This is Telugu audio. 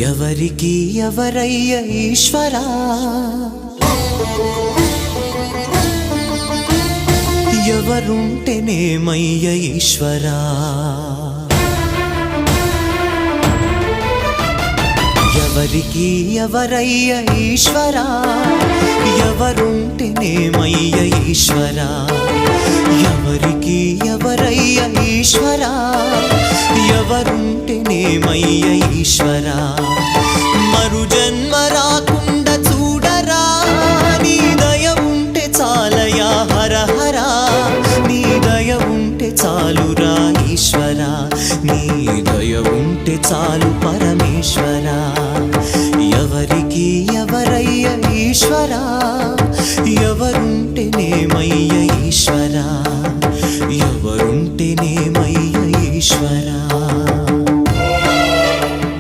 ఎవరికి ఎవరయ్య ఈశ్వరా, ఎవరుంటేనేమయ్య ఈశ్వరా, ఎవరికి ఎవరయ్య ఈశ్వరా, ఎవరుంటేనేమయ్య ఈశ్వరా, ఎవరికి ఎవరయ్య ఈశ్వరా, ఎవరుంటేనేమయ్య ఈశ్వరా. మరు జన్మ రాకుండా చూడరా, నీ దయ ఉంటే చాలయా హర హరా, నీ దయ ఉంటే చాలురా ఈశ్వరా, నీ దయ ఉంటే చాలు పరమేశ్వరా. ఎవరికి ఎవరయ్య ఈశ్వరా, ఎవరుంటేనేమయ్య ఈశ్వరా, ఎవరుంటేనేమయ్య ఈశ్వరా.